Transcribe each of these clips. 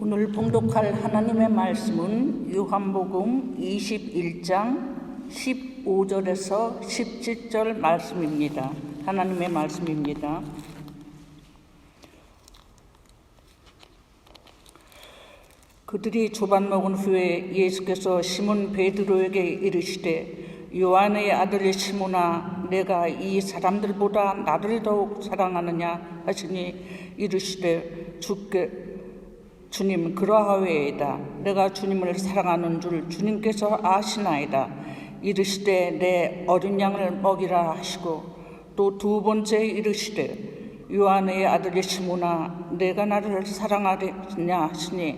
오늘 봉독할 하나님의 말씀은 요한복음 21장 15절에서 17절 말씀입니다. 하나님의 말씀입니다. 그들이 조반 먹은 후에 예수께서 시몬 베드로에게 이르시되 요한의 아들 시몬아, 내가 이 사람들보다 나를 더욱 사랑하느냐 하시니 이르시되 주님 그러하외이다. 내가 주님을 사랑하는 줄 주님께서 아시나이다. 이르시되 내 어린 양을 먹이라 하시고 또 두 번째 이르시되 요한의 아들 시몬아, 내가 나를 사랑하느냐 하시니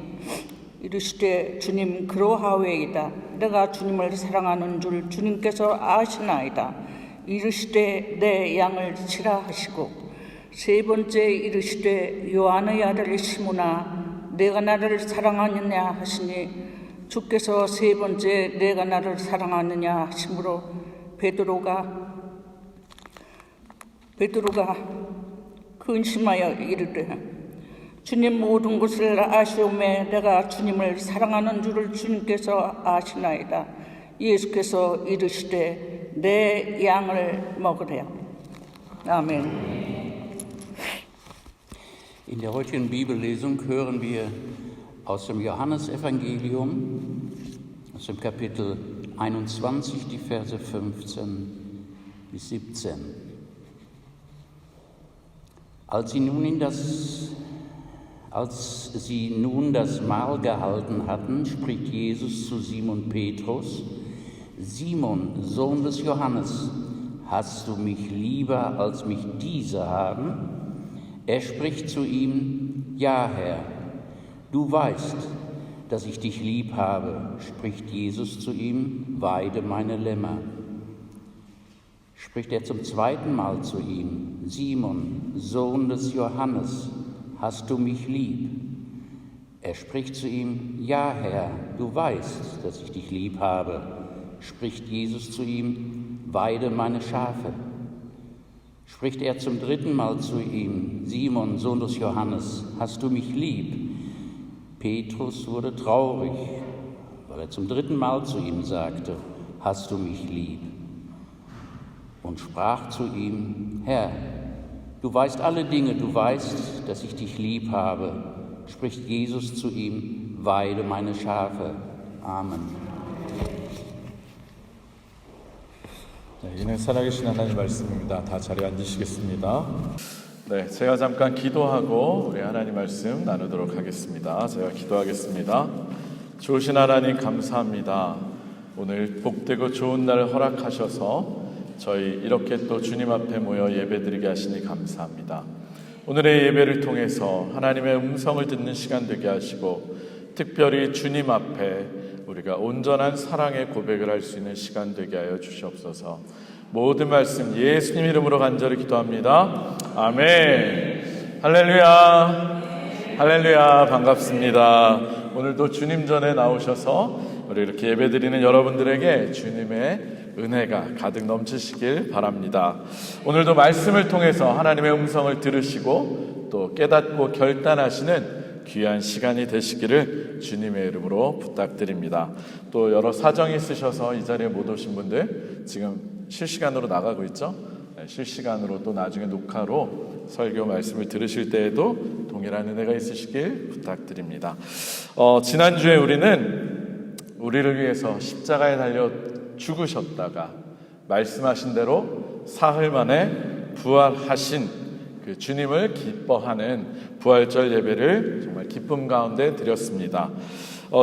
이르시되 주님 그러하외이다. 내가 주님을 사랑하는 줄 주님께서 아시나이다. 이르시되 내 양을 치라 하시고 세 번째 이르시되 요한의 아들 시몬아, 내가 나를 사랑하느냐 하시니 주께서 세 번째 내가 나를 사랑하느냐 하심으로 베드로가 근심하여 이르되 주님 모든 것을 아시오매 내가 주님을 사랑하는 줄을 주님께서 아시나이다. 예수께서 이르시되 내 양을 먹으라. 아멘. In der heutigen Bibellesung hören wir aus dem Johannesevangelium, aus dem Kapitel 21, die Verse 15 bis 17. Als sie nun das Mahl gehalten hatten, spricht Jesus zu Simon Petrus: Simon, Sohn des Johannes, hast du mich lieber als mich diese haben? Er spricht zu ihm: Ja, Herr, du weißt, dass ich dich lieb habe. Spricht Jesus zu ihm: Weide meine Lämmer. Spricht er zum zweiten Mal zu ihm: Simon, Sohn des Johannes, hast du mich lieb? Er spricht zu ihm: Ja, Herr, du weißt, dass ich dich lieb habe. Spricht Jesus zu ihm: Weide meine Schafe. Spricht er zum dritten Mal zu ihm: Simon, Sohn des Johannes, hast du mich lieb? Petrus wurde traurig, weil er zum dritten Mal zu ihm sagte: Hast du mich lieb? Und sprach zu ihm: Herr, du weißt alle Dinge, du weißt, dass ich dich lieb habe. Spricht Jesus zu ihm: Weide meine Schafe. Amen. 이는 살아계신 하나님 말씀입니다. 다 자리에 앉으시겠습니다. 네, 제가 잠깐 기도하고 우리 하나님 말씀 나누도록 하겠습니다. 제가 기도하겠습니다. 좋으신 하나님 감사합니다. 오늘 복되고 좋은 날 허락하셔서 저희 이렇게 또 주님 앞에 모여 예배드리게 하시니 감사합니다. 오늘의 예배를 통해서 하나님의 음성을 듣는 시간 되게 하시고 특별히 주님 앞에 우리가 온전한 사랑의 고백을 할 수 있는 시간 되게 하여 주시옵소서. 모든 말씀 예수님 이름으로 간절히 기도합니다. 아멘. 할렐루야. 할렐루야. 반갑습니다. 오늘도 주님 전에 나오셔서 우리 이렇게 예배드리는 여러분들에게 주님의 은혜가 가득 넘치시길 바랍니다. 오늘도 말씀을 통해서 하나님의 음성을 들으시고 또 깨닫고 결단하시는 귀한 시간이 되시기를 주님의 이름으로 부탁드립니다. 또 여러 사정이 있으셔서 이 자리에 못 오신 분들 지금 실시간으로 나가고 있죠? 실시간으로 또 나중에 녹화로 설교 말씀을 들으실 때에도 동일한 은혜가 있으시길 부탁드립니다. 지난주에 우리는 우리를 위해서 십자가에 달려 죽으셨다가 말씀하신 대로 사흘 만에 부활하신 그 주님을 기뻐하는 부활절 예배를 정말 기쁨 가운데 드렸습니다.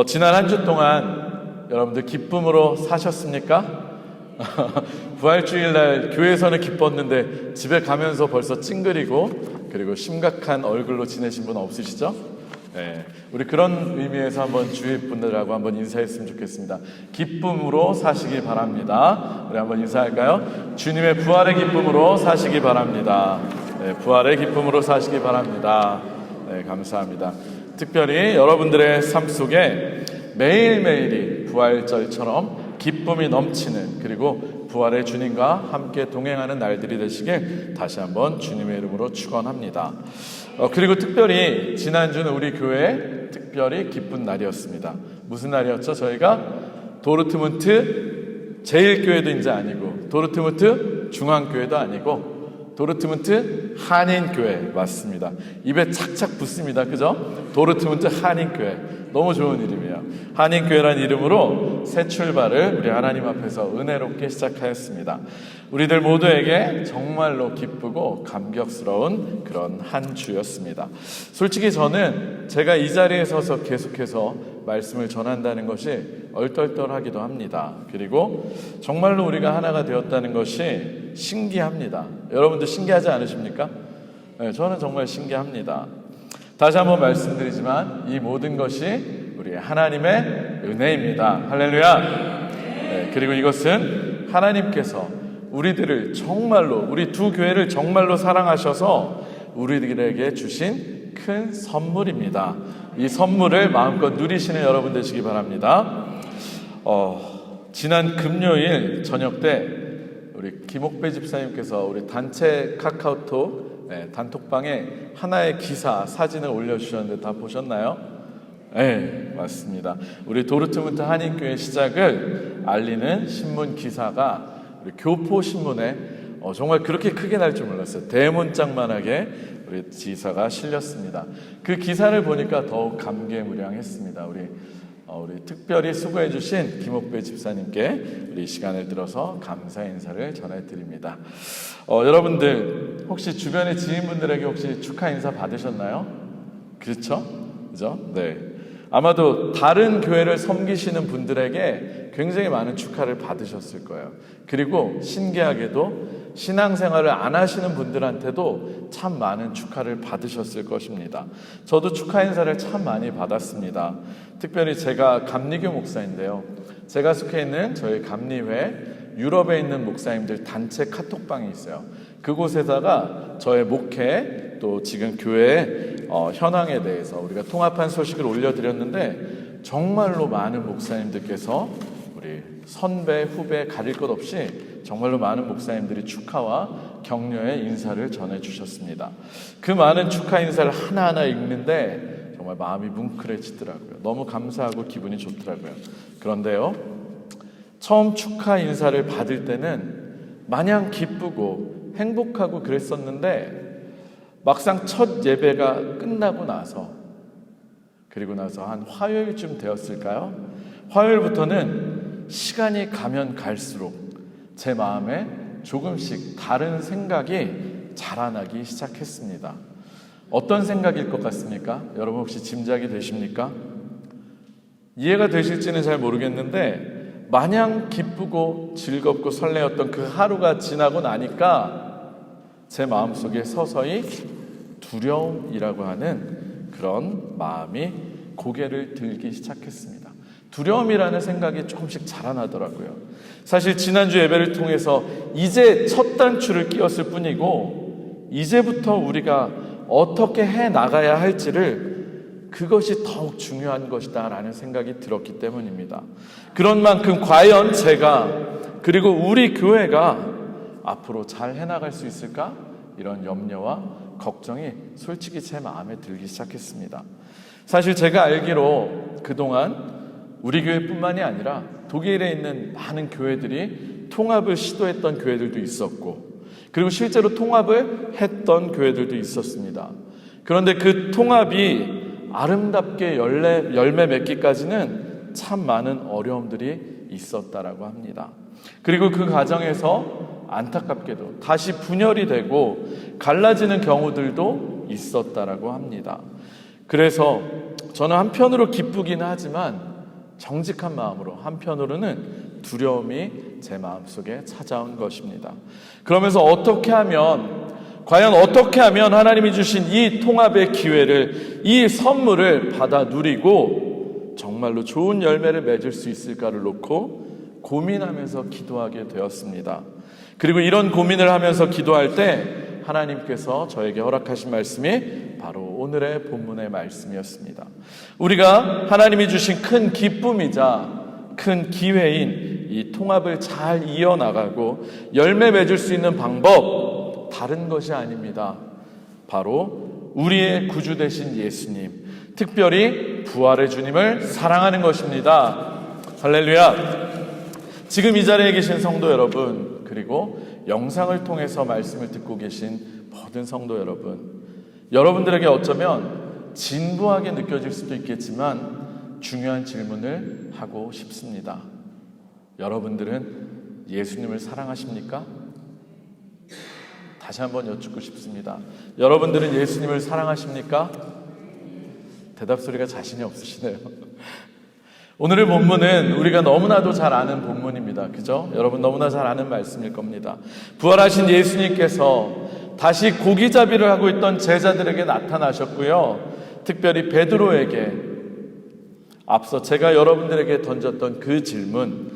지난 한 주 동안 여러분들 기쁨으로 사셨습니까? 부활주일날 교회에서는 기뻤는데 집에 가면서 벌써 찡그리고 그리고 심각한 얼굴로 지내신 분 없으시죠? 네, 우리 그런 의미에서 한번 주위 분들하고 한번 인사했으면 좋겠습니다. 기쁨으로 사시기 바랍니다. 우리 한번 인사할까요? 주님의 부활의 기쁨으로 사시기 바랍니다. 네, 부활의 기쁨으로 사시기 바랍니다. 네, 감사합니다. 특별히 여러분들의 삶 속에 매일매일이 부활절처럼 기쁨이 넘치는 그리고 부활의 주님과 함께 동행하는 날들이 되시길 다시 한번 주님의 이름으로 축원합니다. 그리고 특별히 지난주는 우리 교회 특별히 기쁜 날이었습니다. 무슨 날이었죠? 저희가 도르트문트 제1교회도 이제 아니고 도르트문트 중앙교회도 아니고 도르트문트 한인교회 맞습니다. 입에 착착 붙습니다. 그죠? 도르트문트 한인교회. 너무 좋은 이름이에요. 한인교회라는 이름으로 새 출발을 우리 하나님 앞에서 은혜롭게 시작하였습니다. 우리들 모두에게 정말로 기쁘고 감격스러운 그런 한 주였습니다. 솔직히 저는 제가 이 자리에 서서 계속해서 말씀을 전한다는 것이 얼떨떨하기도 합니다. 그리고 정말로 우리가 하나가 되었다는 것이 신기합니다. 여러분도 신기하지 않으십니까? 네, 저는 정말 신기합니다. 다시 한번 말씀드리지만 이 모든 것이 우리 하나님의 은혜입니다. 할렐루야. 네, 그리고 이것은 하나님께서 우리들을 정말로 우리 두 교회를 정말로 사랑하셔서 우리들에게 주신 큰 선물입니다. 이 선물을 마음껏 누리시는 여러분 되시기 바랍니다. 지난 금요일 저녁 때 우리 김옥배 집사님께서 우리 단체 카카오톡 단톡방에 하나의 기사 사진을 올려주셨는데 다 보셨나요? 네, 맞습니다. 우리 도르트문트 한인교회 시작을 알리는 신문 기사가 우리 교포신문에 정말 그렇게 크게 날 줄 몰랐어요. 대문짝만하게 우리 기사가 실렸습니다. 그 기사를 보니까 더욱 감개무량했습니다. 우리 특별히 수고해 주신 김옥배 집사님께 우리 시간을 들어서 감사 인사를 전해드립니다. 여러분들 혹시 주변의 지인분들에게 혹시 축하 인사 받으셨나요? 그렇죠? 그죠? 네. 아마도 다른 교회를 섬기시는 분들에게 굉장히 많은 축하를 받으셨을 거예요. 그리고 신기하게도 신앙생활을 안 하시는 분들한테도 참 많은 축하를 받으셨을 것입니다. 저도 축하 인사를 참 많이 받았습니다. 특별히 제가 감리교 목사인데요. 제가 속해 있는 저희 감리회 유럽에 있는 목사님들 단체 카톡방이 있어요. 그곳에다가 저의 목회 또 지금 교회의 현황에 대해서 우리가 통합한 소식을 올려드렸는데 정말로 많은 목사님들께서 우리 선배, 후배 가릴 것 없이 정말로 많은 목사님들이 축하와 격려의 인사를 전해주셨습니다. 그 많은 축하 인사를 하나하나 읽는데 정말 마음이 뭉클해지더라고요. 너무 감사하고 기분이 좋더라고요. 그런데요, 처음 축하 인사를 받을 때는 마냥 기쁘고 행복하고 그랬었는데 막상 첫 예배가 끝나고 나서 그리고 나서 한 화요일쯤 되었을까요? 화요일부터는 시간이 가면 갈수록 제 마음에 조금씩 다른 생각이 자라나기 시작했습니다. 어떤 생각일 것 같습니까? 여러분 혹시 짐작이 되십니까? 이해가 되실지는 잘 모르겠는데 마냥 기쁘고 즐겁고 설레었던 그 하루가 지나고 나니까 제 마음속에 서서히 두려움이라고 하는 그런 마음이 고개를 들기 시작했습니다. 두려움이라는 생각이 조금씩 자라나더라고요. 사실 지난주 예배를 통해서 이제 첫 단추를 끼웠을 뿐이고 이제부터 우리가 어떻게 해나가야 할지를 그것이 더욱 중요한 것이다 라는 생각이 들었기 때문입니다. 그런 만큼 과연 제가 그리고 우리 교회가 앞으로 잘 해나갈 수 있을까? 이런 염려와 걱정이 솔직히 제 마음에 들기 시작했습니다. 사실 제가 알기로 그동안 우리 교회뿐만이 아니라 독일에 있는 많은 교회들이 통합을 시도했던 교회들도 있었고 그리고 실제로 통합을 했던 교회들도 있었습니다. 그런데 그 통합이 아름답게 열매 맺기까지는 참 많은 어려움들이 있었다라고 합니다. 그리고 그 과정에서 안타깝게도 다시 분열이 되고 갈라지는 경우들도 있었다라고 합니다. 그래서 저는 한편으로 기쁘긴 하지만 정직한 마음으로 한편으로는 두려움이 제 마음속에 찾아온 것입니다. 그러면서 과연 어떻게 하면 하나님이 주신 이 통합의 기회를, 이 선물을 받아 누리고 정말로 좋은 열매를 맺을 수 있을까를 놓고 고민하면서 기도하게 되었습니다. 그리고 이런 고민을 하면서 기도할 때 하나님께서 저에게 허락하신 말씀이 바로 오늘의 본문의 말씀이었습니다. 우리가 하나님이 주신 큰 기쁨이자 큰 기회인 이 통합을 잘 이어나가고 열매 맺을 수 있는 방법 다른 것이 아닙니다. 바로 우리의 구주 되신 예수님, 특별히 부활의 주님을 사랑하는 것입니다. 할렐루야. 지금 이 자리에 계신 성도 여러분, 그리고 영상을 통해서 말씀을 듣고 계신 모든 성도 여러분, 여러분들에게 어쩌면 진부하게 느껴질 수도 있겠지만 중요한 질문을 하고 싶습니다. 여러분들은 예수님을 사랑하십니까? 다시 한번 여쭙고 싶습니다. 여러분들은 예수님을 사랑하십니까? 대답 소리가 자신이 없으시네요. 오늘의 본문은 우리가 너무나도 잘 아는 본문입니다. 그죠? 여러분 너무나 잘 아는 말씀일 겁니다. 부활하신 예수님께서 다시 고기잡이를 하고 있던 제자들에게 나타나셨고요. 특별히 베드로에게 앞서 제가 여러분들에게 던졌던 그 질문,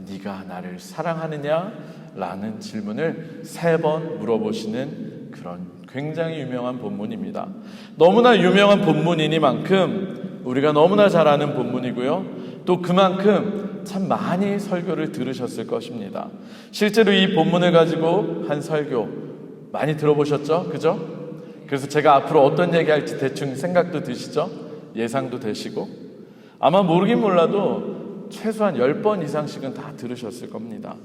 네가 나를 사랑하느냐? 라는 질문을 3번 물어보시는 그런 굉장히 유명한 본문입니다. 너무나 유명한 본문이니만큼 우리가 너무나 잘 아는 본문이고요. 또 그만큼 참 많이 설교를 들으셨을 것입니다. 실제로 이 본문을 가지고 한 설교 많이 들어보셨죠? 그죠? 그래서 제가 앞으로 어떤 얘기할지 대충 생각도 드시죠? 예상도 되시고 아마 모르긴 몰라도 최소한 10번 이상씩은 다 들으셨을 겁니다.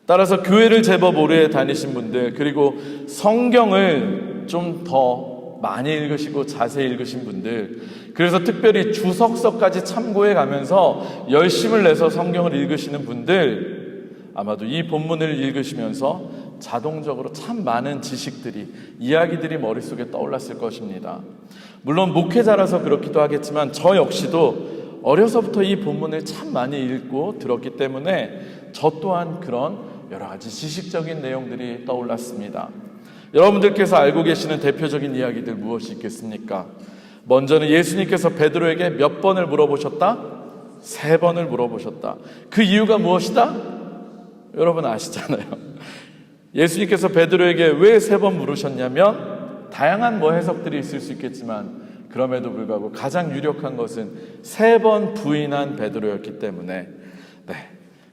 따라서 교회를 제법 오래 다니신 분들, 그리고 성경을 좀 더 많이 읽으시고 자세히 읽으신 분들, 그래서 특별히 주석서까지 참고해 가면서 열심을 내서 성경을 읽으시는 분들, 아마도 이 본문을 읽으시면서 자동적으로 참 많은 지식들이, 이야기들이 머릿속에 떠올랐을 것입니다. 물론 목회자라서 그렇기도 하겠지만 저 역시도 어려서부터 이 본문을 참 많이 읽고 들었기 때문에 저 또한 그런 여러 가지 지식적인 내용들이 떠올랐습니다. 여러분들께서 알고 계시는 대표적인 이야기들 무엇이 있겠습니까? 먼저는 예수님께서 베드로에게 몇 번을 물어보셨다? 3번을 물어보셨다. 그 이유가 무엇이다? 여러분 아시잖아요. 예수님께서 베드로에게 왜 3번 물으셨냐면 다양한 해석들이 있을 수 있겠지만 그럼에도 불구하고 가장 유력한 것은 3번 부인한 베드로였기 때문에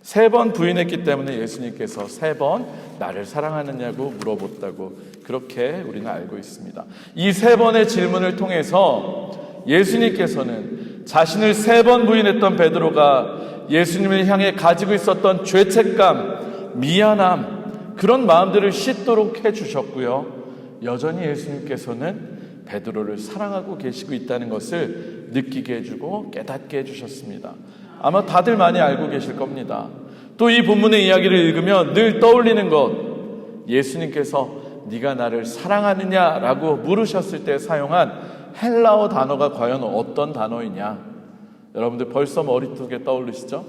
3번 부인했기 때문에 예수님께서 3번 나를 사랑하느냐고 물어봤다고 그렇게 우리는 알고 있습니다. 이 3번의 질문을 통해서 예수님께서는 자신을 3번 부인했던 베드로가 예수님을 향해 가지고 있었던 죄책감, 미안함, 그런 마음들을 씻도록 해주셨고요. 여전히 예수님께서는 베드로를 사랑하고 계시고 있다는 것을 느끼게 해주고 깨닫게 해주셨습니다. 아마 다들 많이 알고 계실 겁니다. 또 이 본문의 이야기를 읽으면 늘 떠올리는 것, 예수님께서 네가 나를 사랑하느냐라고 물으셨을 때 사용한 헬라어 단어가 과연 어떤 단어이냐? 여러분들 벌써 머릿속에 떠오르시죠?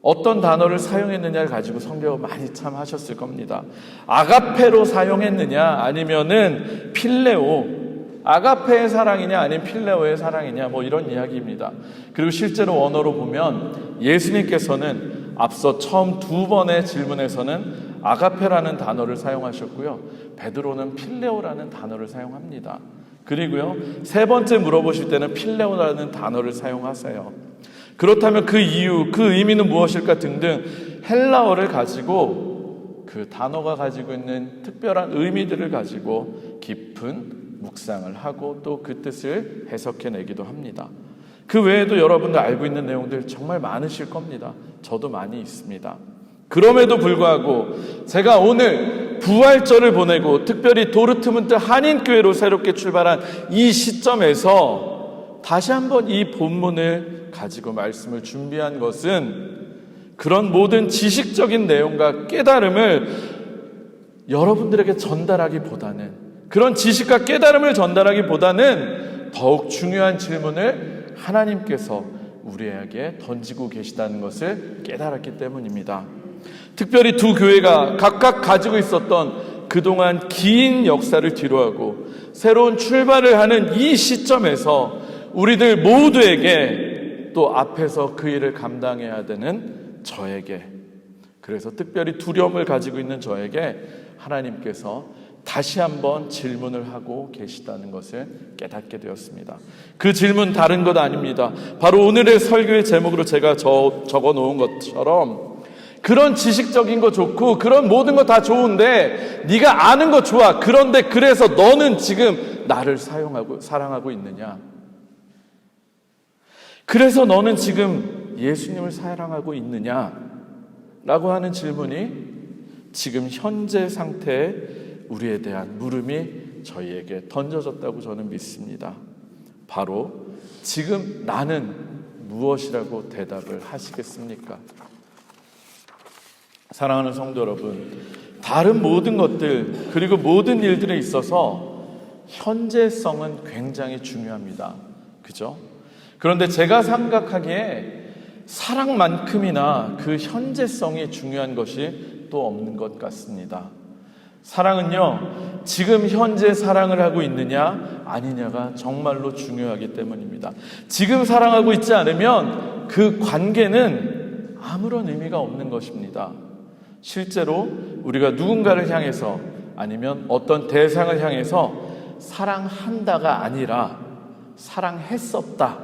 어떤 단어를 사용했느냐를 가지고 성경을 많이 참 하셨을 겁니다. 아가페로 사용했느냐 아니면은 필레오, 아가페의 사랑이냐 아니면 필레오의 사랑이냐 이런 이야기입니다. 그리고 실제로 원어로 보면 예수님께서는 앞서 처음 2번의 질문에서는 아가페라는 단어를 사용하셨고요. 베드로는 필레오라는 단어를 사용합니다. 그리고요 3번째 물어보실 때는 필레오라는 단어를 사용하세요. 그렇다면 그 이유, 그 의미는 무엇일까 등등 헬라어를 가지고 그 단어가 가지고 있는 특별한 의미들을 가지고 깊은 묵상을 하고 또 그 뜻을 해석해내기도 합니다. 그 외에도 여러분들 알고 있는 내용들 정말 많으실 겁니다. 저도 많이 있습니다. 그럼에도 불구하고 제가 오늘 부활절을 보내고 특별히 도르트문트 한인교회로 새롭게 출발한 이 시점에서 다시 한번 이 본문을 가지고 말씀을 준비한 것은 그런 모든 지식적인 내용과 깨달음을 여러분들에게 전달하기보다는, 그런 지식과 깨달음을 전달하기보다는 더욱 중요한 질문을 하나님께서 우리에게 던지고 계시다는 것을 깨달았기 때문입니다. 특별히 두 교회가 각각 가지고 있었던 그동안 긴 역사를 뒤로하고 새로운 출발을 하는 이 시점에서 우리들 모두에게 또 앞에서 그 일을 감당해야 되는 저에게, 그래서 특별히 두려움을 가지고 있는 저에게 하나님께서 다시 한번 질문을 하고 계시다는 것을 깨닫게 되었습니다. 그 질문 다른 것 아닙니다. 바로 오늘의 설교의 제목으로 제가 적어 놓은 것처럼 그런 지식적인 거 좋고 그런 모든 거 다 좋은데 네가 아는 거 좋아. 그런데 그래서 너는 지금 나를 사랑하고 있느냐? 그래서 너는 지금 예수님을 사랑하고 있느냐? 라고 하는 질문이 지금 현재 상태의 우리에 대한 물음이 저희에게 던져졌다고 저는 믿습니다. 바로 지금 나는 무엇이라고 대답을 하시겠습니까? 사랑하는 성도 여러분, 다른 모든 것들 그리고 모든 일들에 있어서 현재성은 굉장히 중요합니다. 그죠? 그런데 제가 생각하기에 사랑만큼이나 그 현재성이 중요한 것이 또 없는 것 같습니다. 사랑은요, 지금 현재 사랑을 하고 있느냐 아니냐가 정말로 중요하기 때문입니다. 지금 사랑하고 있지 않으면 그 관계는 아무런 의미가 없는 것입니다. 실제로 우리가 누군가를 향해서 아니면 어떤 대상을 향해서 사랑한다가 아니라 사랑했었다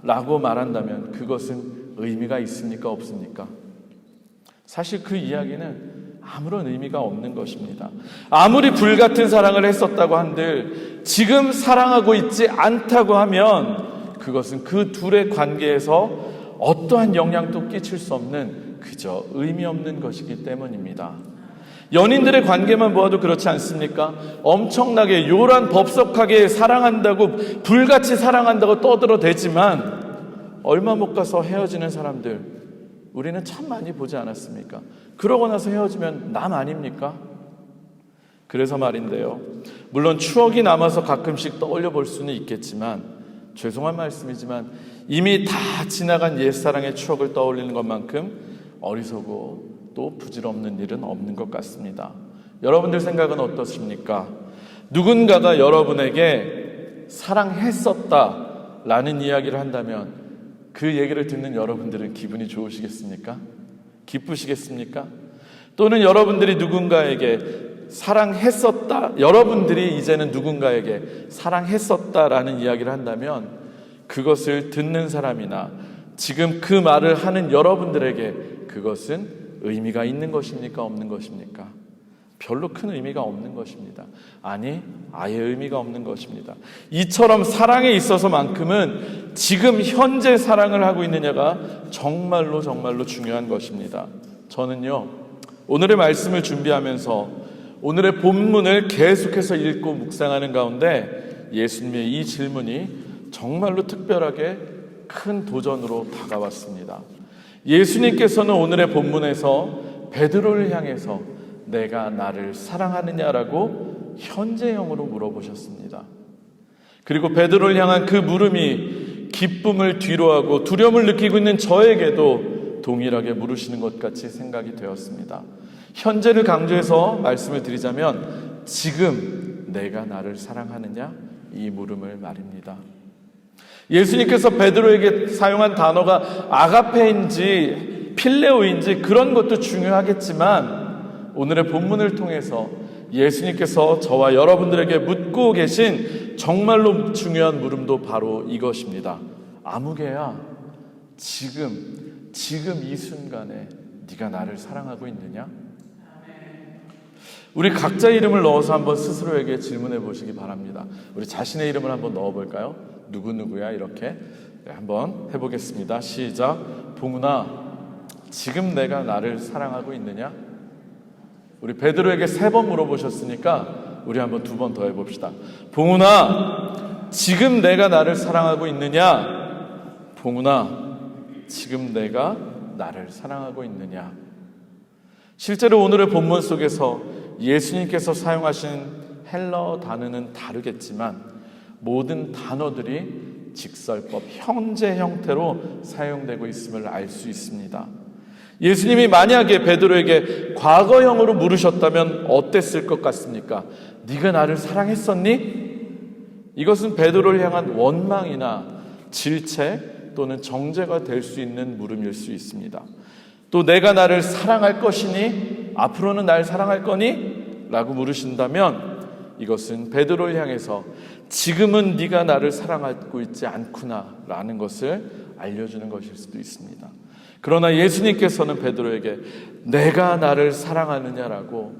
라고 말한다면 그것은 의미가 있습니까? 없습니까? 사실 그 이야기는 아무런 의미가 없는 것입니다. 아무리 불같은 사랑을 했었다고 한들 지금 사랑하고 있지 않다고 하면 그것은 그 둘의 관계에서 어떠한 영향도 끼칠 수 없는 그저 의미 없는 것이기 때문입니다. 연인들의 관계만 보아도 그렇지 않습니까? 엄청나게 요란 법석하게 사랑한다고 불같이 사랑한다고 떠들어대지만 얼마 못 가서 헤어지는 사람들 우리는 참 많이 보지 않았습니까? 그러고 나서 헤어지면 남 아닙니까? 그래서 말인데요, 물론 추억이 남아서 가끔씩 떠올려 볼 수는 있겠지만 죄송한 말씀이지만 이미 다 지나간 옛사랑의 추억을 떠올리는 것만큼 어리석고 또 부질없는 일은 없는 것 같습니다. 여러분들 생각은 어떻습니까? 누군가가 여러분에게 사랑했었다 라는 이야기를 한다면 그 얘기를 듣는 여러분들은 기분이 좋으시겠습니까? 기쁘시겠습니까? 또는 여러분들이 누군가에게 사랑했었다, 여러분들이 이제는 누군가에게 사랑했었다라는 이야기를 한다면 그것을 듣는 사람이나 지금 그 말을 하는 여러분들에게 그것은 의미가 있는 것입니까? 없는 것입니까? 별로 큰 의미가 없는 것입니다. 아니, 아예 의미가 없는 것입니다. 이처럼 사랑에 있어서만큼은 지금 현재 사랑을 하고 있느냐가 정말로 중요한 것입니다. 저는요, 오늘의 말씀을 준비하면서 오늘의 본문을 계속해서 읽고 묵상하는 가운데 예수님의 이 질문이 정말로 특별하게 큰 도전으로 다가왔습니다. 예수님께서는 오늘의 본문에서 베드로를 향해서 내가 나를 사랑하느냐라고 현재형으로 물어보셨습니다. 그리고 베드로를 향한 그 물음이 기쁨을 뒤로하고 두려움을 느끼고 있는 저에게도 동일하게 물으시는 것 같이 생각이 되었습니다. 현재를 강조해서 말씀을 드리자면 지금 내가 나를 사랑하느냐? 이 물음을 말입니다. 예수님께서 베드로에게 사용한 단어가 아가페인지 필레오인지 그런 것도 중요하겠지만 오늘의 본문을 통해서 예수님께서 저와 여러분들에게 묻고 계신 정말로 중요한 물음도 바로 이것입니다. 아무개야, 지금 이 순간에 네가 나를 사랑하고 있느냐? 우리 각자 이름을 넣어서 한번 스스로에게 질문해 보시기 바랍니다. 우리 자신의 이름을 한번 넣어볼까요? 누구누구야 이렇게 한번 해보겠습니다. 시작. 봉훈아, 지금 내가 나를 사랑하고 있느냐? 우리 베드로에게 3번 물어보셨으니까 우리 한번 2번 더 해봅시다. 봉훈아, 지금 내가 나를 사랑하고 있느냐? 봉훈아, 지금 내가 나를 사랑하고 있느냐? 실제로 오늘의 본문 속에서 예수님께서 사용하신 헬러 단어는 다르겠지만 모든 단어들이 직설법, 현재 형태로 사용되고 있음을 알 수 있습니다. 예수님이 만약에 베드로에게 과거형으로 물으셨다면 어땠을 것 같습니까? 네가 나를 사랑했었니? 이것은 베드로를 향한 원망이나 질책 또는 정죄가 될 수 있는 물음일 수 있습니다. 또 내가 나를 사랑할 것이니? 앞으로는 날 사랑할 거니? 라고 물으신다면 이것은 베드로를 향해서 지금은 네가 나를 사랑하고 있지 않구나 라는 것을 알려주는 것일 수도 있습니다. 그러나 예수님께서는 베드로에게 내가 나를 사랑하느냐라고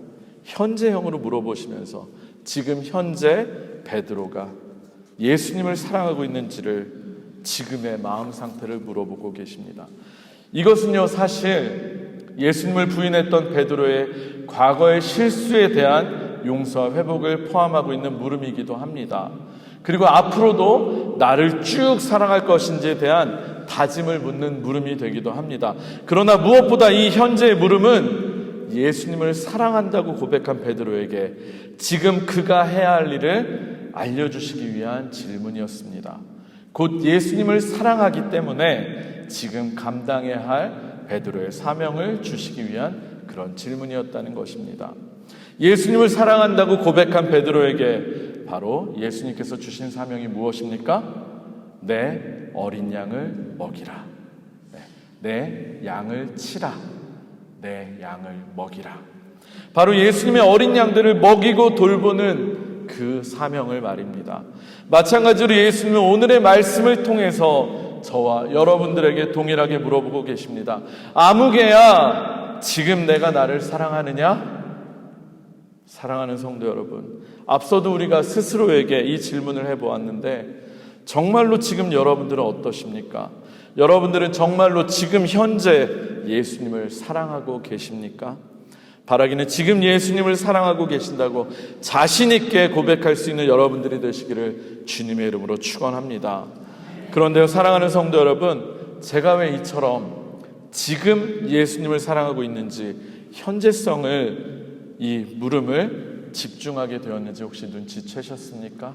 현재형으로 물어보시면서 지금 현재 베드로가 예수님을 사랑하고 있는지를 지금의 마음 상태를 물어보고 계십니다. 이것은요, 사실 예수님을 부인했던 베드로의 과거의 실수에 대한 용서와 회복을 포함하고 있는 물음이기도 합니다. 그리고 앞으로도 나를 쭉 사랑할 것인지에 대한 다짐을 묻는 물음이 되기도 합니다. 그러나 무엇보다 이 현재의 물음은 예수님을 사랑한다고 고백한 베드로에게 지금 그가 해야 할 일을 알려주시기 위한 질문이었습니다. 곧 예수님을 사랑하기 때문에 지금 감당해야 할 베드로의 사명을 주시기 위한 그런 질문이었다는 것입니다. 예수님을 사랑한다고 고백한 베드로에게 바로 예수님께서 주신 사명이 무엇입니까? 내 어린 양을 먹이라. 내 양을 치라. 내 양을 먹이라. 바로 예수님의 어린 양들을 먹이고 돌보는 그 사명을 말입니다. 마찬가지로 예수님은 오늘의 말씀을 통해서 저와 여러분들에게 동일하게 물어보고 계십니다. 아무개야, 지금 내가 나를 사랑하느냐? 사랑하는 성도 여러분, 앞서도 우리가 스스로에게 이 질문을 해보았는데 정말로 지금 여러분들은 어떠십니까? 여러분들은 정말로 지금 현재 예수님을 사랑하고 계십니까? 바라기는 지금 예수님을 사랑하고 계신다고 자신 있게 고백할 수 있는 여러분들이 되시기를 주님의 이름으로 축원합니다. 그런데요, 사랑하는 성도 여러분, 제가 왜 이처럼 지금 예수님을 사랑하고 있는지 현재성을 이 물음을 집중하게 되었는지 혹시 눈치채셨습니까?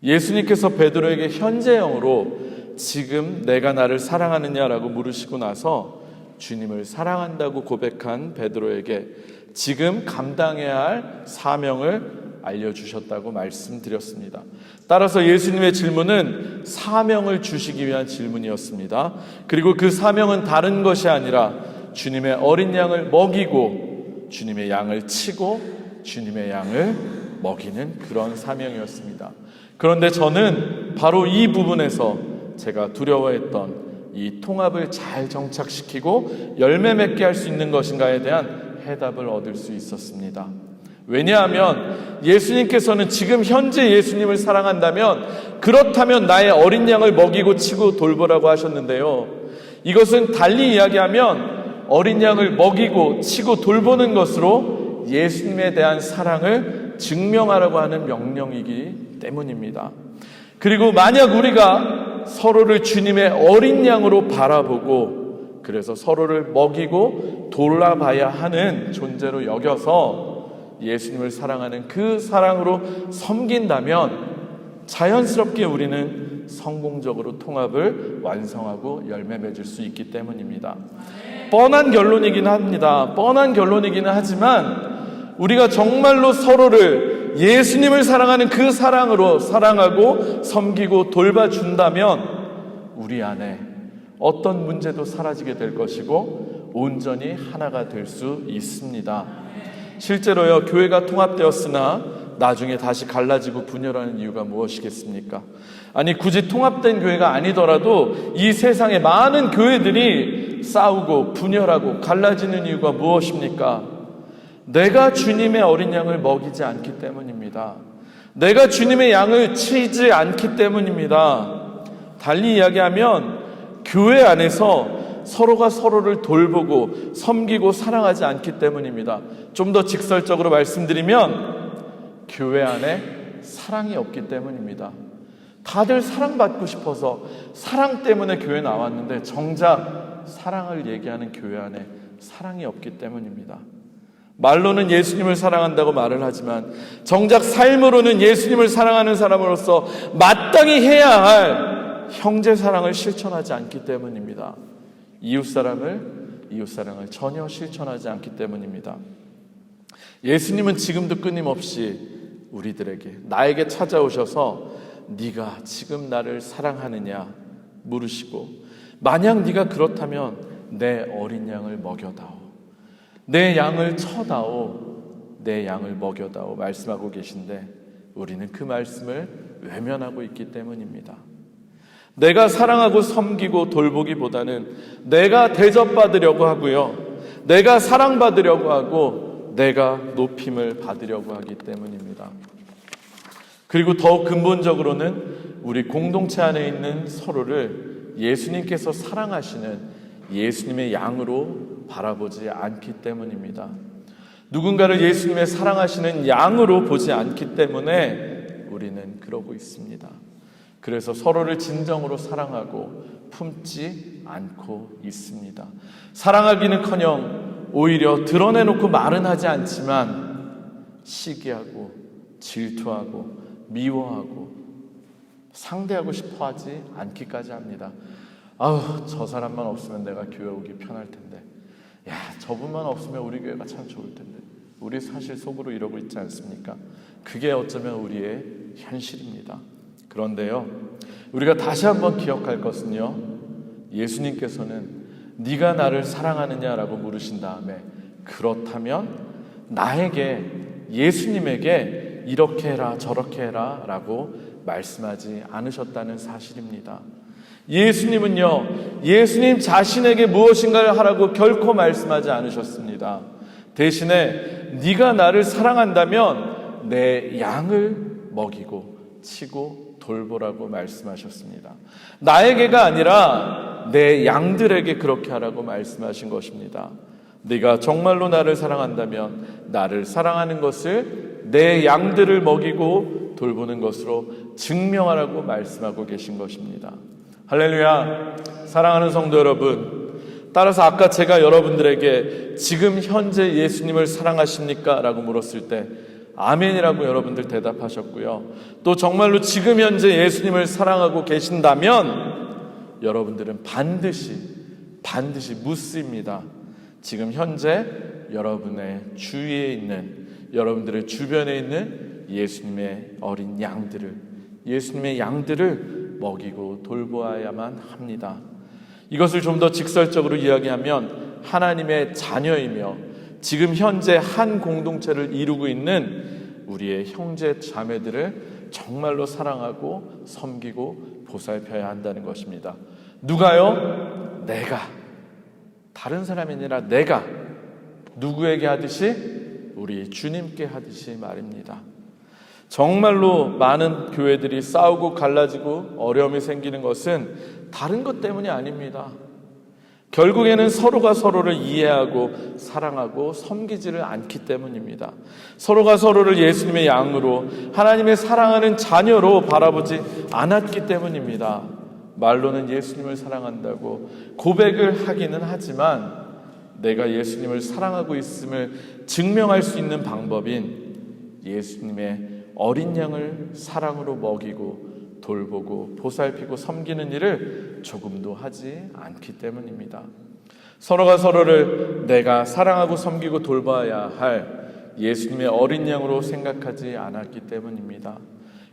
예수님께서 베드로에게 현재형으로 지금 내가 나를 사랑하느냐라고 물으시고 나서 주님을 사랑한다고 고백한 베드로에게 지금 감당해야 할 사명을 알려주셨다고 말씀드렸습니다. 따라서 예수님의 질문은 사명을 주시기 위한 질문이었습니다. 그리고 그 사명은 다른 것이 아니라 주님의 어린 양을 먹이고 주님의 양을 치고 주님의 양을 먹이는 그런 사명이었습니다. 그런데 저는 바로 이 부분에서 제가 두려워했던 이 통합을 잘 정착시키고 열매 맺게 할 수 있는 것인가에 대한 해답을 얻을 수 있었습니다. 왜냐하면 예수님께서는 지금 현재 예수님을 사랑한다면 그렇다면 나의 어린 양을 먹이고 치고 돌보라고 하셨는데요. 이것은 달리 이야기하면 어린 양을 먹이고 치고 돌보는 것으로 예수님에 대한 사랑을 증명하라고 하는 명령이기 때문입니다. 그리고 만약 우리가 서로를 주님의 어린 양으로 바라보고 그래서 서로를 먹이고 돌아봐야 하는 존재로 여겨서 예수님을 사랑하는 그 사랑으로 섬긴다면 자연스럽게 우리는 성공적으로 통합을 완성하고 열매 맺을 수 있기 때문입니다. 뻔한 결론이긴 합니다. 뻔한 결론이기는 하지만 우리가 정말로 서로를 예수님을 사랑하는 그 사랑으로 사랑하고 섬기고 돌봐준다면 우리 안에 어떤 문제도 사라지게 될 것이고 온전히 하나가 될 수 있습니다. 실제로요, 교회가 통합되었으나 나중에 다시 갈라지고 분열하는 이유가 무엇이겠습니까? 아니, 굳이 통합된 교회가 아니더라도 이 세상에 많은 교회들이 싸우고 분열하고 갈라지는 이유가 무엇입니까? 내가 주님의 어린 양을 먹이지 않기 때문입니다. 내가 주님의 양을 치지 않기 때문입니다. 달리 이야기하면 교회 안에서 서로가 서로를 돌보고 섬기고 사랑하지 않기 때문입니다. 좀 더 직설적으로 말씀드리면 교회 안에 사랑이 없기 때문입니다. 다들 사랑받고 싶어서 사랑 때문에 교회 나왔는데 정작 사랑을 얘기하는 교회 안에 사랑이 없기 때문입니다. 말로는 예수님을 사랑한다고 말을 하지만 정작 삶으로는 예수님을 사랑하는 사람으로서 마땅히 해야 할 형제 사랑을 실천하지 않기 때문입니다. 이웃사랑을 전혀 실천하지 않기 때문입니다. 예수님은 지금도 끊임없이 우리들에게 나에게 찾아오셔서 네가 지금 나를 사랑하느냐 물으시고 만약 네가 그렇다면 내 어린 양을 먹여다오. 내 양을 쳐다오, 내 양을 먹여다오 말씀하고 계신데 우리는 그 말씀을 외면하고 있기 때문입니다. 내가 사랑하고 섬기고 돌보기보다는 내가 대접받으려고 하고요, 내가 사랑받으려고 하고 내가 높임을 받으려고 하기 때문입니다. 그리고 더욱 근본적으로는 우리 공동체 안에 있는 서로를 예수님께서 사랑하시는 예수님의 양으로 바라보지 않기 때문입니다. 누군가를 예수님의 사랑하시는 양으로 보지 않기 때문에 우리는 그러고 있습니다. 그래서 서로를 진정으로 사랑하고 품지 않고 있습니다. 사랑하기는커녕 오히려 드러내놓고 말은 하지 않지만 시기하고 질투하고 미워하고 상대하고 싶어 하지 않기까지 합니다. 아우, 저 사람만 없으면 내가 교회 오기 편할 텐데, 야, 저분만 없으면 우리 교회가 참 좋을 텐데. 우리 사실 속으로 이러고 있지 않습니까? 그게 어쩌면 우리의 현실입니다. 그런데요, 우리가 다시 한번 기억할 것은요, 예수님께서는 네가 나를 사랑하느냐라고 물으신 다음에 그렇다면 나에게, 예수님에게 이렇게 해라 저렇게 해라 라고 말씀하지 않으셨다는 사실입니다. 예수님은요, 예수님 자신에게 무엇인가를 하라고 결코 말씀하지 않으셨습니다. 대신에 네가 나를 사랑한다면 내 양을 먹이고 치고 돌보라고 말씀하셨습니다. 나에게가 아니라 내 양들에게 그렇게 하라고 말씀하신 것입니다. 네가 정말로 나를 사랑한다면 나를 사랑하는 것을 내 양들을 먹이고 돌보는 것으로 증명하라고 말씀하고 계신 것입니다. 할렐루야. 사랑하는 성도 여러분, 따라서 아까 제가 여러분들에게 지금 현재 예수님을 사랑하십니까? 라고 물었을 때 아멘이라고 여러분들 대답하셨고요. 또 정말로 지금 현재 예수님을 사랑하고 계신다면 여러분들은 반드시 묻습니다. 지금 현재 여러분의 주위에 있는, 여러분들의 주변에 있는 예수님의 어린 양들을, 예수님의 양들을 먹이고 돌보아야만 합니다. 이것을 좀 더 직설적으로 이야기하면 하나님의 자녀이며 지금 현재 한 공동체를 이루고 있는 우리의 형제 자매들을 정말로 사랑하고 섬기고 보살펴야 한다는 것입니다. 누가요? 내가. 다른 사람이 아니라 내가. 누구에게 하듯이? 우리 주님께 하듯이 말입니다. 정말로 많은 교회들이 싸우고 갈라지고 어려움이 생기는 것은 다른 것 때문이 아닙니다. 결국에는 서로가 서로를 이해하고 사랑하고 섬기지를 않기 때문입니다. 서로가 서로를 예수님의 양으로, 하나님의 사랑하는 자녀로 바라보지 않았기 때문입니다. 말로는 예수님을 사랑한다고 고백을 하기는 하지만 내가 예수님을 사랑하고 있음을 증명할 수 있는 방법인 예수님의 어린 양을 사랑으로 먹이고 돌보고 보살피고 섬기는 일을 조금도 하지 않기 때문입니다. 서로가 서로를 내가 사랑하고 섬기고 돌봐야 할 예수님의 어린 양으로 생각하지 않았기 때문입니다.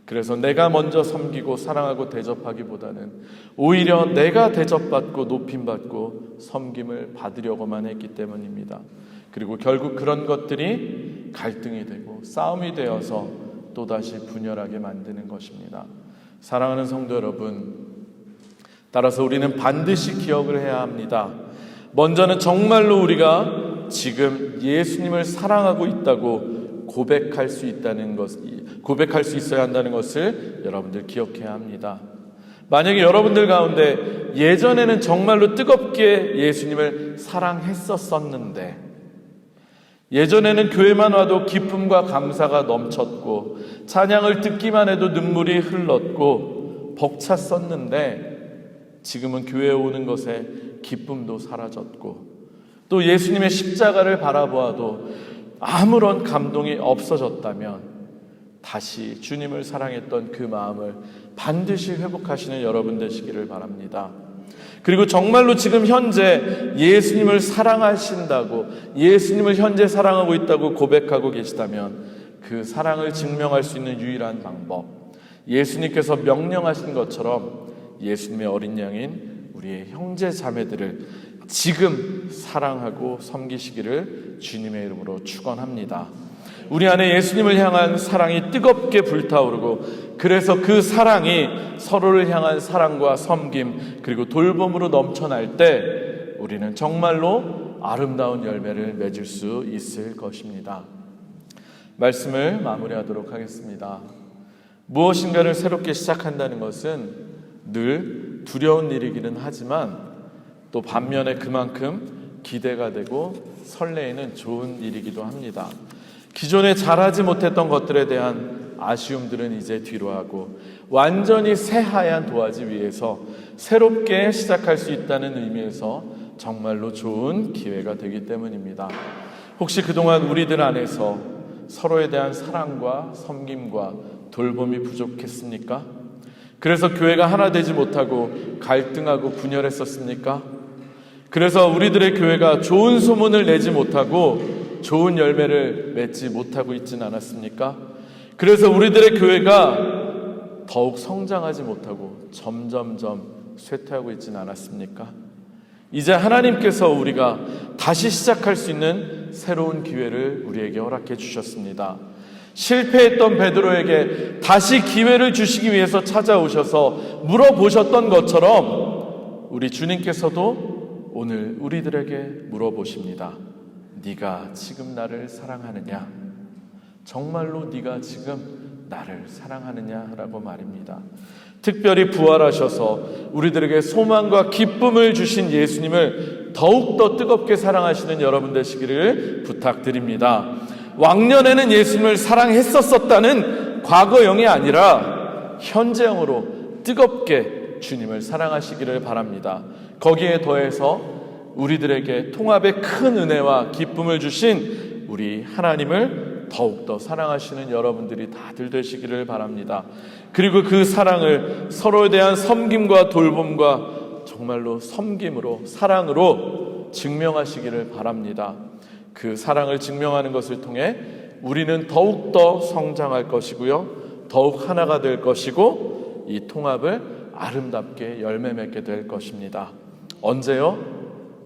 그래서 내가 먼저 섬기고 사랑하고 대접하기보다는 오히려 내가 대접받고 높임받고 섬김을 받으려고만 했기 때문입니다. 그리고 결국 그런 것들이 갈등이 되고 싸움이 되어서 또다시 분열하게 만드는 것입니다. 사랑하는 성도 여러분, 따라서 우리는 반드시 기억을 해야 합니다. 먼저는 정말로 우리가 지금 예수님을 사랑하고 있다고 고백할 수 있어야 한다는 것을 여러분들 기억해야 합니다. 만약에 여러분들 가운데 예전에는 정말로 뜨겁게 예수님을 사랑했었는데, 예전에는 교회만 와도 기쁨과 감사가 넘쳤고 찬양을 듣기만 해도 눈물이 흘렀고 벅찼었는데, 지금은 교회에 오는 것에 기쁨도 사라졌고 또 예수님의 십자가를 바라보아도 아무런 감동이 없어졌다면 다시 주님을 사랑했던 그 마음을 반드시 회복하시는 여러분 되시기를 바랍니다. 그리고 정말로 지금 현재 예수님을 사랑하신다고, 예수님을 현재 사랑하고 있다고 고백하고 계시다면 그 사랑을 증명할 수 있는 유일한 방법, 예수님께서 명령하신 것처럼 예수님의 어린 양인 우리의 형제 자매들을 지금 사랑하고 섬기시기를 주님의 이름으로 축원합니다. 우리 안에 예수님을 향한 사랑이 뜨겁게 불타오르고, 그래서 그 사랑이 서로를 향한 사랑과 섬김 그리고 돌봄으로 넘쳐날 때 우리는 정말로 아름다운 열매를 맺을 수 있을 것입니다. 말씀을 마무리하도록 하겠습니다. 무엇인가를 새롭게 시작한다는 것은 늘 두려운 일이기는 하지만 또 반면에 그만큼 기대가 되고 설레이는 좋은 일이기도 합니다. 기존에 잘하지 못했던 것들에 대한 아쉬움들은 이제 뒤로 하고 완전히 새하얀 도화지 위에서 새롭게 시작할 수 있다는 의미에서 정말로 좋은 기회가 되기 때문입니다. 혹시 그동안 우리들 안에서 서로에 대한 사랑과 섬김과 돌봄이 부족했습니까? 그래서 교회가 하나 되지 못하고 갈등하고 분열했었습니까? 그래서 우리들의 교회가 좋은 소문을 내지 못하고 좋은 열매를 맺지 못하고 있지는 않았습니까? 그래서 우리들의 교회가 더욱 성장하지 못하고 점점점 쇠퇴하고 있지는 않았습니까? 이제 하나님께서 우리가 다시 시작할 수 있는 새로운 기회를 우리에게 허락해 주셨습니다. 실패했던 베드로에게 다시 기회를 주시기 위해서 찾아오셔서 물어보셨던 것처럼 우리 주님께서도 오늘 우리들에게 물어보십니다. 네가 지금 나를 사랑하느냐? 정말로 네가 지금 나를 사랑하느냐라고 말입니다. 특별히 부활하셔서 우리들에게 소망과 기쁨을 주신 예수님을 더욱더 뜨겁게 사랑하시는 여러분 되시기를 부탁드립니다. 왕년에는 예수님을 사랑했었다는 과거형이 아니라 현재형으로 뜨겁게 주님을 사랑하시기를 바랍니다. 거기에 더해서 우리들에게 통합의 큰 은혜와 기쁨을 주신 우리 하나님을 더욱더 사랑하시는 여러분들이 다들 되시기를 바랍니다. 그리고 그 사랑을 서로에 대한 섬김과 돌봄과 정말로 섬김으로 사랑으로 증명하시기를 바랍니다. 그 사랑을 증명하는 것을 통해 우리는 더욱더 성장할 것이고요, 더욱 하나가 될 것이고 이 통합을 아름답게 열매 맺게 될 것입니다. 언제요?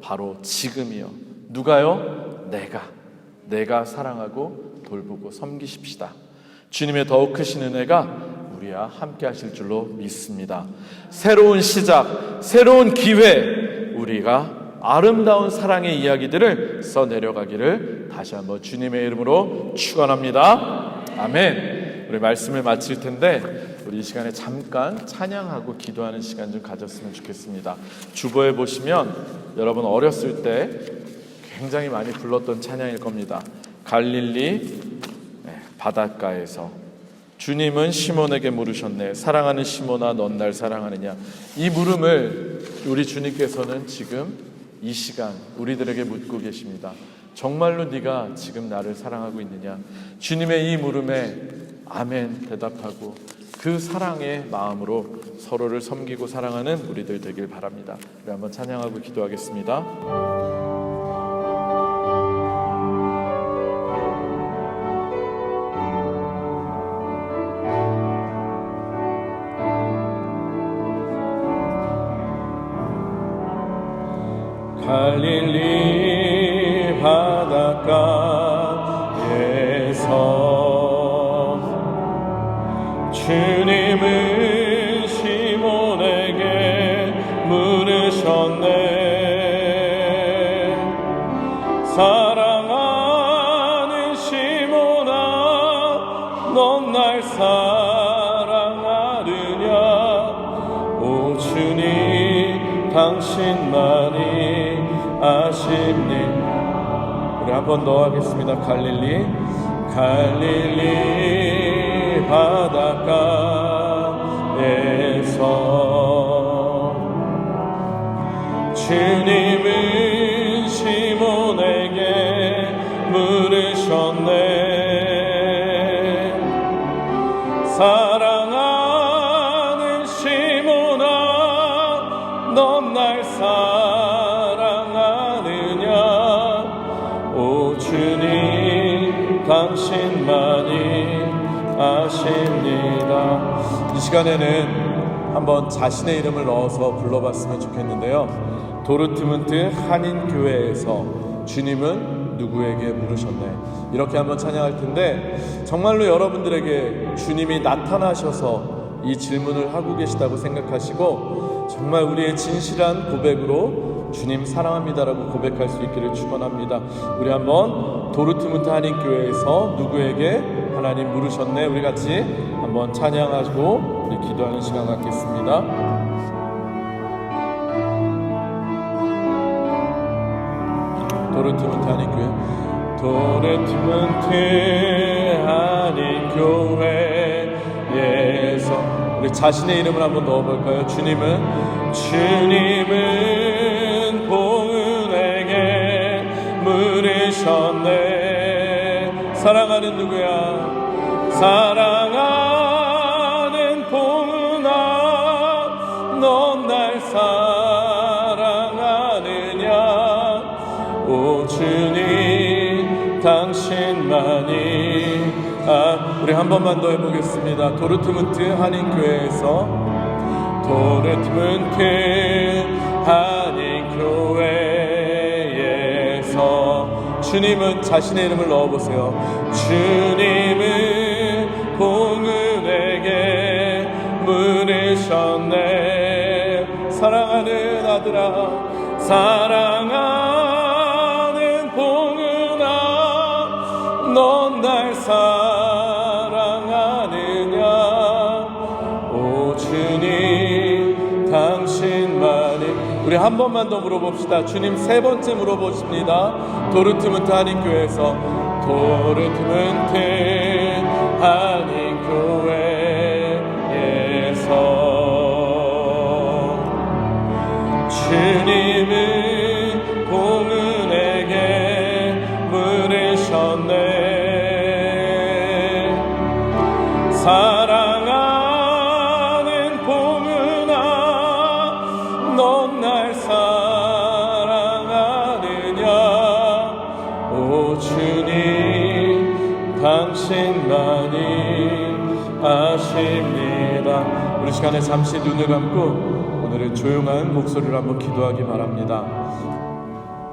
바로 지금이요. 누가요? 내가 사랑하고 돌보고 섬기십시다. 주님의 더욱 크신 은혜가 우리와 함께 하실 줄로 믿습니다. 새로운 시작, 새로운 기회, 우리가 아름다운 사랑의 이야기들을 써내려가기를 다시 한번 주님의 이름으로 축원합니다. 아멘. 우리 말씀을 마칠 텐데 우리 이 시간에 잠깐 찬양하고 기도하는 시간 좀 가졌으면 좋겠습니다. 주보에 보시면 여러분 어렸을 때 굉장히 많이 불렀던 찬양일 겁니다. 갈릴리 바닷가에서 주님은 시몬에게 물으셨네. 사랑하는 시몬아, 넌 날 사랑하느냐? 이 물음을 우리 주님께서는 지금 이 시간 우리들에게 묻고 계십니다. 정말로 네가 지금 나를 사랑하고 있느냐? 주님의 이 물음에 아멘 대답하고 그 사랑의 마음으로 서로를 섬기고 사랑하는 우리들 되길 바랍니다. 우리 한번 찬양하고 기도하겠습니다. 갈릴리 바닷가에서 주님은 시몬에게 물으셨네. 사랑하는 시몬아, 넌 날 사랑하느냐? 오 주님, 당신만이 아십니. 우리 한 번 더 하겠습니다. 갈릴리 바닷가에서 주님은 시몬에게 물으셨네. 사랑하는 시몬아, 넌 날 당신만이 아십니다. 이 시간에는 한번 자신의 이름을 넣어서 불러봤으면 좋겠는데요. 도르트문트 한인교회에서 주님은 누구에게 물으셨네. 이렇게 한번 찬양할 텐데 정말로 여러분들에게 주님이 나타나셔서 이 질문을 하고 계시다고 생각하시고 정말 우리의 진실한 고백으로 주님 사랑합니다라고 고백할 수 있기를 축원합니다. 우리 한번 도르트문트 한인교회에서 누구에게 하나님 물으셨네, 우리 같이 한번 한번 찬양하고 우리 기도하는 시간 갖겠습니다. 도르트문트 한인교회에서 우리 자신의 이름을 한번 넣어볼까요? 주님은 봉은에게 물으셨네. 사랑하는 누구야? 사랑하는 봉은아, 넌 날 사랑하느냐? 오 주님, 당신만이. 우리 한 번만 더 해보겠습니다. 도르트문트 한인교회에서, 도르트문트 한인교회에서 주님은 자신의 이름을 넣어보세요. 주님은 봉은에게 물으셨네. 사랑하는 아들아, 사랑하는 봉은아, 넌 날 사랑하느냐? 오 주님, 당신만이. 우리 한 번만 더 물어봅시다. 주님 세 번째 물어보십니다. 도르트문트 한인교회에서, 도르트문트 한인교회에서 주님은 봉은에게 물으셨네. 사랑하는 봉은아, 넌 날 사랑하느냐? 오 주님, 당신만이 아십니다. 우리 시간에 잠시 눈을 감고 오늘은 조용한 목소리로 한번 기도하기 바랍니다.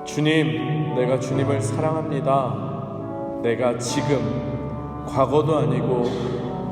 주님, 내가 주님을 사랑합니다. 내가 지금, 과거도 아니고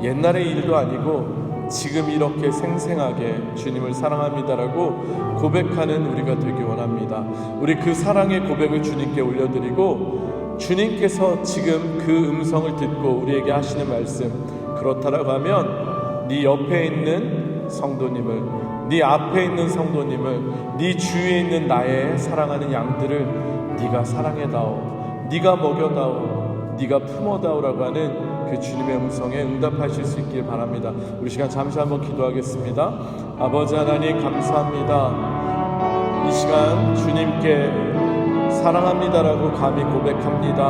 옛날의 일도 아니고 지금 이렇게 생생하게 주님을 사랑합니다라고 고백하는 우리가 되기 원합니다. 우리 그 사랑의 고백을 주님께 올려드리고, 주님께서 지금 그 음성을 듣고 우리에게 하시는 말씀, 그렇다라고 하면 네 옆에 있는 성도님을, 네 앞에 있는 성도님을, 네 주위에 있는 나의 사랑하는 양들을 네가 사랑해다오, 네가 먹여다오, 네가 품어다오라고 하는 그 주님의 음성에 응답하실 수 있길 바랍니다. 우리 시간 잠시 한번 기도하겠습니다. 아버지 하나님, 감사합니다. 이 시간 주님께 사랑합니다라고 감히 고백합니다.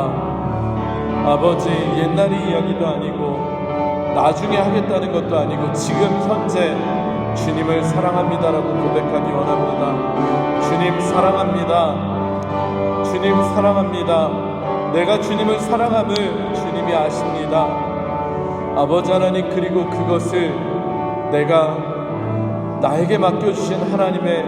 아버지, 옛날의 이야기도 아니고 나중에 하겠다는 것도 아니고 지금 현재 주님을 사랑합니다라고 고백하기 원합니다. 주님 사랑합니다. 주님 사랑합니다. 내가 주님을 사랑함을 주님이 아십니다. 아버지 하나님, 그리고 그것을 내가 나에게 맡겨주신 하나님의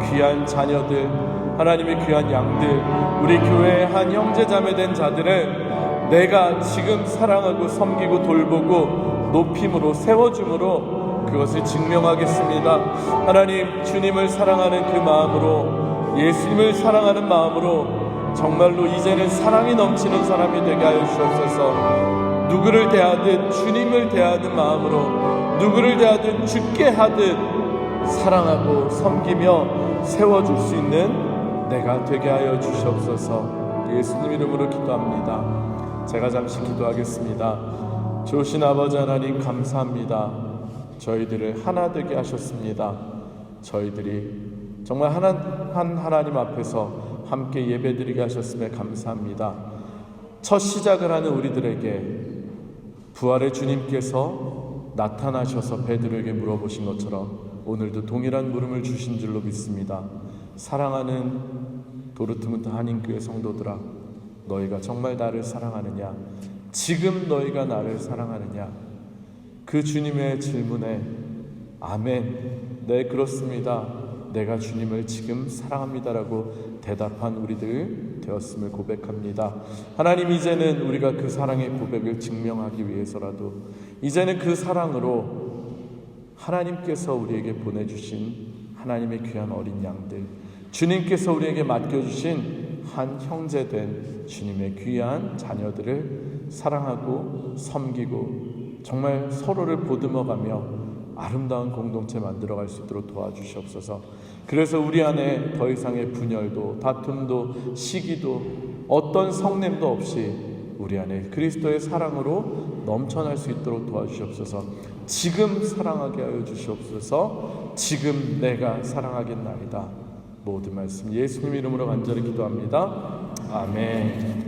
귀한 자녀들, 하나님의 귀한 양들, 우리 교회의 한 형제자매된 자들을 내가 지금 사랑하고 섬기고 돌보고 높임으로 세워줌으로 그것을 증명하겠습니다. 하나님, 주님을 사랑하는 그 마음으로, 예수님을 사랑하는 마음으로 정말로 이제는 사랑이 넘치는 사람이 되게 하여 주옵소서. 누구를 대하듯 주님을 대하는 마음으로, 누구를 대하듯 주께 하듯 사랑하고 섬기며 세워줄 수 있는 내가 되게 하여 주시옵소서. 예수님 이름으로 기도합니다. 제가 잠시 기도하겠습니다. 좋으신 아버지 하나님, 감사합니다. 저희들을 하나 되게 하셨습니다. 저희들이 정말 한 하나님 앞에서 함께 예배드리게 하셨음에 감사합니다. 첫 시작을 하는 우리들에게 부활의 주님께서 나타나셔서 베드로에게 물어보신 것처럼 오늘도 동일한 물음을 주신 줄로 믿습니다. 사랑하는 도르트문트 한인교회 성도들아, 너희가 정말 나를 사랑하느냐? 지금 너희가 나를 사랑하느냐? 그 주님의 질문에 아멘, 네 그렇습니다, 내가 주님을 지금 사랑합니다라고 대답한 우리들 되었음을 고백합니다. 하나님, 이제는 우리가 그 사랑의 고백을 증명하기 위해서라도 이제는 그 사랑으로 하나님께서 우리에게 보내주신 하나님의 귀한 어린 양들, 주님께서 우리에게 맡겨주신 한 형제된 주님의 귀한 자녀들을 사랑하고 섬기고 정말 서로를 보듬어가며 아름다운 공동체 만들어갈 수 있도록 도와주시옵소서. 그래서 우리 안에 더 이상의 분열도 다툼도 시기도 어떤 성냄도 없이 우리 안에 그리스도의 사랑으로 넘쳐날 수 있도록 도와주시옵소서. 지금 사랑하게 하여 주시옵소서. 지금 내가 사랑하겠나이다. 모든 말씀 예수님 이름으로 간절히 기도합니다. 아멘.